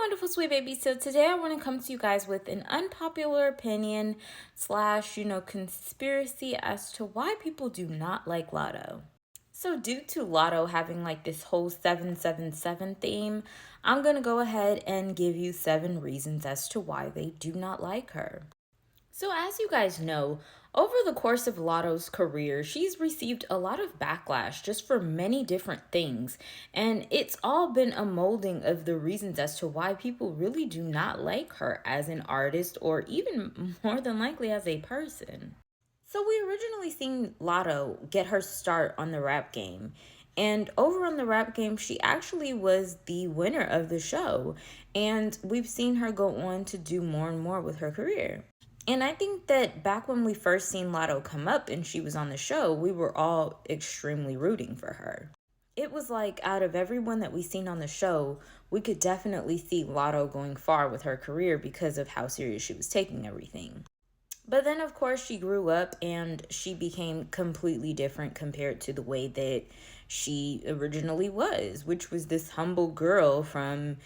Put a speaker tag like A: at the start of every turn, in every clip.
A: wonderful sweet babies. So today I want to come to you guys with an unpopular opinion slash, conspiracy as to why people do not like Lotto. So due to Lotto having like this whole 777 theme, I'm going to go ahead and give you 7 reasons as to why they do not like her. So, as you guys know, over the course of Lotto's career, she's received a lot of backlash just for many different things. And it's all been a molding of the reasons as to why people really do not like her as an artist or even more than likely as a person. So, we originally seen Lotto get her start on the rap game. And over on the rap game, she actually was the winner of the show. And we've seen her go on to do more and more with her career. And I think that back when we first seen Lotto come up and she was on the show, we were all extremely rooting for her. It was like out of everyone that we seen on the show, we could definitely see Lotto going far with her career because of how serious she was taking everything. But then, of course, she grew up and she became completely different compared to the way that she originally was, which was this humble girl from,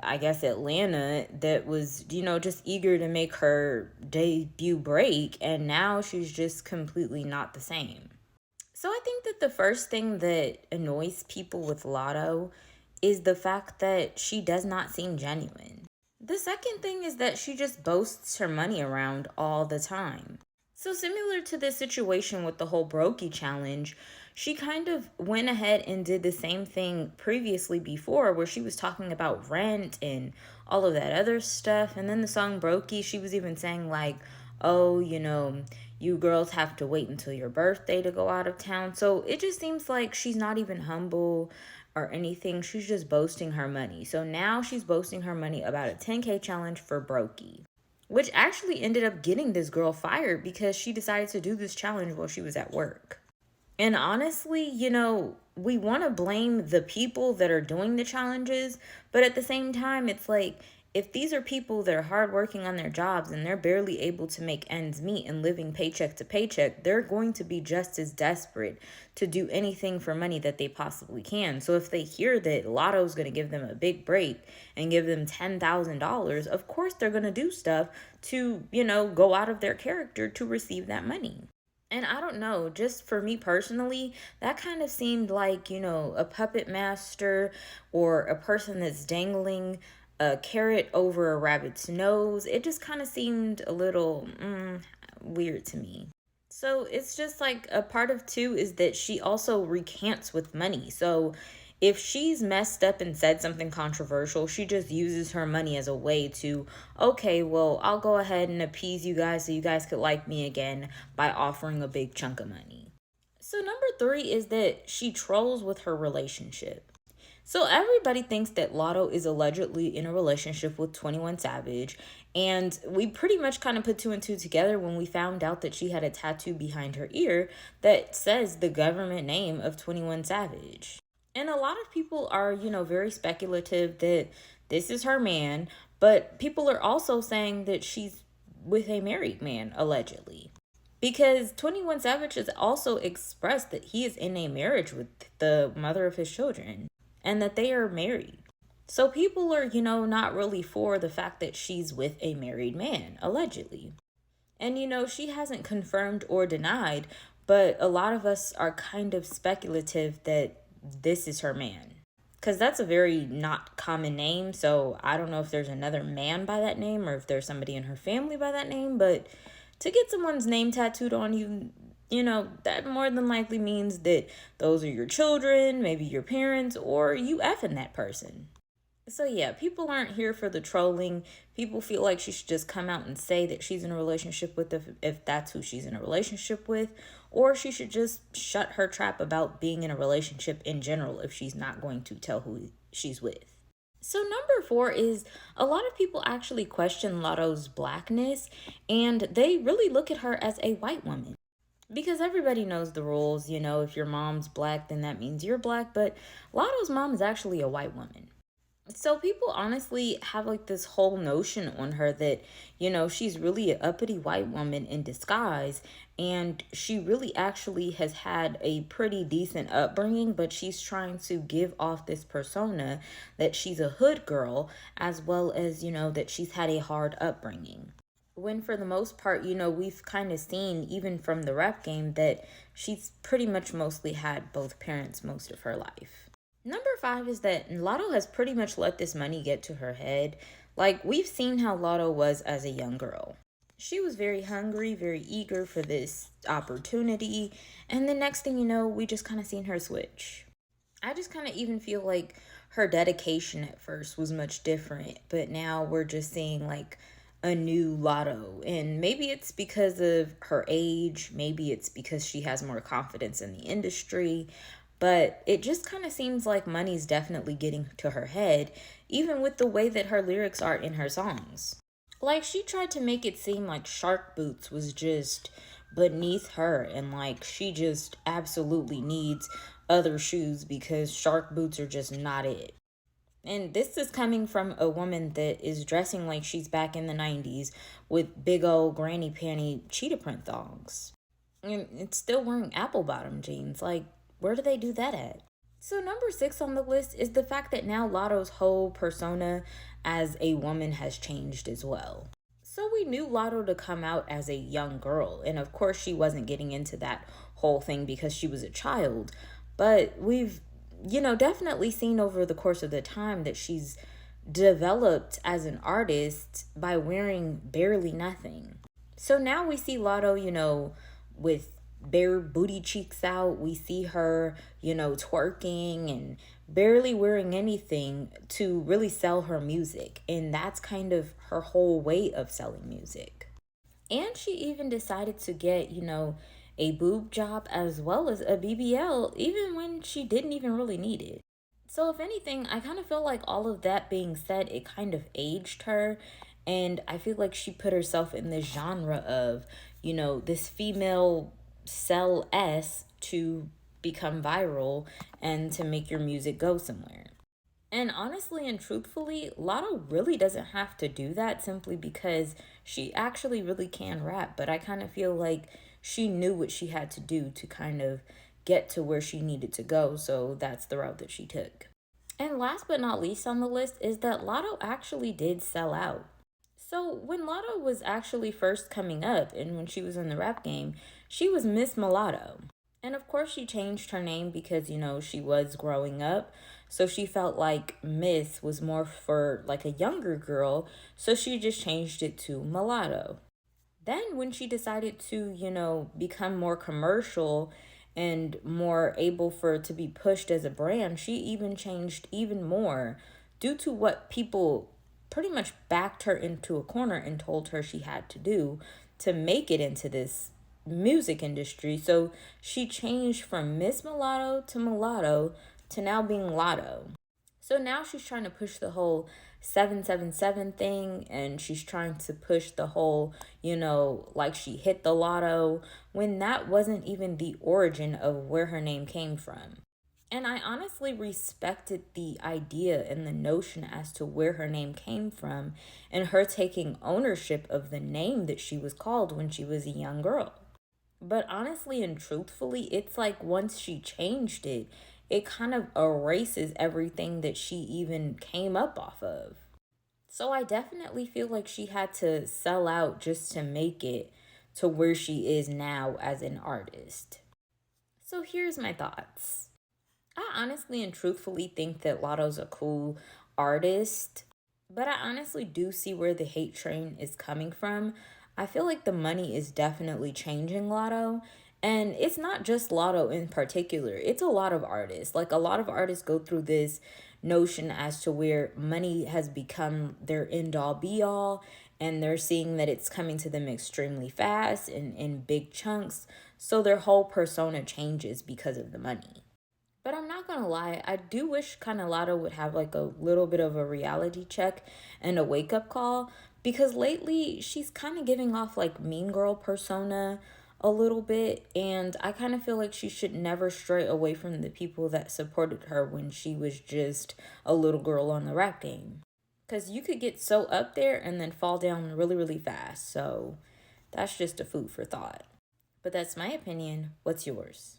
A: I guess, Atlanta that was, just eager to make her debut break. And now she's just completely not the same. So I think that the first thing that annoys people with Lotto is the fact that she does not seem genuine. The second thing is that she just boasts her money around all the time. So similar to this situation with the whole Brokey challenge, she kind of went ahead and did the same thing previously before where she was talking about rent and all of that other stuff. And then the song Brokey, she was even saying like, oh, you girls have to wait until your birthday to go out of town. So it just seems like she's not even humble or anything. She's just boasting her money. So now she's boasting her money about a 10K challenge for Brokey, which actually ended up getting this girl fired because she decided to do this challenge while she was at work. And honestly, we want to blame the people that are doing the challenges, but at the same time, it's like, if these are people that are hardworking on their jobs and they're barely able to make ends meet and living paycheck to paycheck, they're going to be just as desperate to do anything for money that they possibly can. So if they hear that Lotto's going to give them a big break and give them $10,000, of course they're going to do stuff to, go out of their character to receive that money. And I don't know, just for me personally, that kind of seemed like, a puppet master or a person that's dangling a carrot over a rabbit's nose. It just kind of seemed a little weird to me. So it's just like a part of 2 is that she also recants with money. So if she's messed up and said something controversial, she just uses her money as a way to, okay, well, I'll go ahead and appease you guys so you guys could like me again by offering a big chunk of money. So number 3 is that she trolls with her relationship. So everybody thinks that Lotto is allegedly in a relationship with 21 Savage, and we pretty much kind of put 2 and 2 together when we found out that she had a tattoo behind her ear that says the government name of 21 Savage. And a lot of people are, very speculative that this is her man, but people are also saying that she's with a married man, allegedly. Because 21 Savage has also expressed that he is in a marriage with the mother of his children and that they are married. So people are, not really for the fact that she's with a married man, allegedly. And, she hasn't confirmed or denied, but a lot of us are kind of speculative that this is her man. Because that's a very not common name, so I don't know if there's another man by that name or if there's somebody in her family by that name, but to get someone's name tattooed on you, that more than likely means that those are your children, maybe your parents, or you effing that person. So yeah, people aren't here for the trolling. People feel like she should just come out and say that she's in a relationship with if that's who she's in a relationship with, or she should just shut her trap about being in a relationship in general if she's not going to tell who she's with. So number 4 is a lot of people actually question Lotto's blackness, and they really look at her as a white woman. Because everybody knows the rules, if your mom's black, then that means you're black, but Lotto's mom is actually a white woman. So people honestly have like this whole notion on her that, she's really an uppity white woman in disguise. And she really actually has had a pretty decent upbringing, but she's trying to give off this persona that she's a hood girl, as well as, that she's had a hard upbringing. When for the most part, we've kind of seen, even from the rap game, that she's pretty much mostly had both parents most of her life. Number five is that Lotto has pretty much let this money get to her head. Like, we've seen how Lotto was as a young girl. She was very hungry, very eager for this opportunity, and the next thing you know, we just kind of seen her switch. I just kind of even feel like her dedication at first was much different, but now we're just seeing like a new Lotto. And maybe it's because of her age, maybe it's because she has more confidence in the industry, but it just kind of seems like money's definitely getting to her head, even with the way that her lyrics are in her songs. Like, she tried to make it seem like Shark Boots was just beneath her, and like she just absolutely needs other shoes because Shark Boots are just not it. And this is coming from a woman that is dressing like she's back in the 90s with big old granny panty cheetah print thongs. And it's still wearing apple bottom jeans. Like, where do they do that at? So, number six on the list is the fact that now Lotto's whole persona as a woman has changed as well. So, we knew Lotto to come out as a young girl, and of course, she wasn't getting into that whole thing because she was a child. But we've, definitely seen over the course of the time that she's developed as an artist by wearing barely nothing. So now we see Lotto, with bare booty cheeks out. We see her, twerking and barely wearing anything to really sell her music. And that's kind of her whole way of selling music. And she even decided to get, a boob job as well as a BBL, even when she didn't even really need it. So, if anything, I kind of feel like all of that being said, it kind of aged her. And I feel like she put herself in this genre of, this female sell S to become viral and to make your music go somewhere. And honestly and truthfully, Lotto really doesn't have to do that simply because she actually really can rap. But I kind of feel like she knew what she had to do to kind of get to where she needed to go. So that's the route that she took. And last but not least on the list is that Lotto actually did sell out. So when Lotto was actually first coming up and when she was in the rap game, she was Miss Mulatto. And of course, she changed her name because, she was growing up. So she felt like Miss was more for like a younger girl. So she just changed it to Mulatto. Then, when she decided to, become more commercial and more able for it to be pushed as a brand, she even changed even more due to what people pretty much backed her into a corner and told her she had to do to make it into this music industry. So she changed from Miss Mulatto to now being Lotto. So now she's trying to push the whole 777 thing, and she's trying to push the whole, like she hit the lotto when that wasn't even the origin of where her name came from. And I honestly respected the idea and the notion as to where her name came from and her taking ownership of the name that she was called when she was a young girl. But honestly and truthfully, it's like once she changed it, it kind of erases everything that she even came up off of. So I definitely feel like she had to sell out just to make it to where she is now as an artist. So here's my thoughts. I honestly and truthfully think that Lotto's a cool artist, but I honestly do see where the hate train is coming from. I feel like the money is definitely changing Lotto. And it's not just Lotto in particular, it's a lot of artists. Like, a lot of artists go through this notion as to where money has become their end all be all, and they're seeing that it's coming to them extremely fast and in big chunks. So their whole persona changes because of the money. But I'm not gonna lie, I do wish kind of Lotto would have like a little bit of a reality check and a wake up call because lately she's kind of giving off like mean girl persona a little bit. And I kind of feel like she should never stray away from the people that supported her when she was just a little girl on the rap game. Because you could get so up there and then fall down really, really fast. So that's just a food for thought. But that's my opinion. What's yours?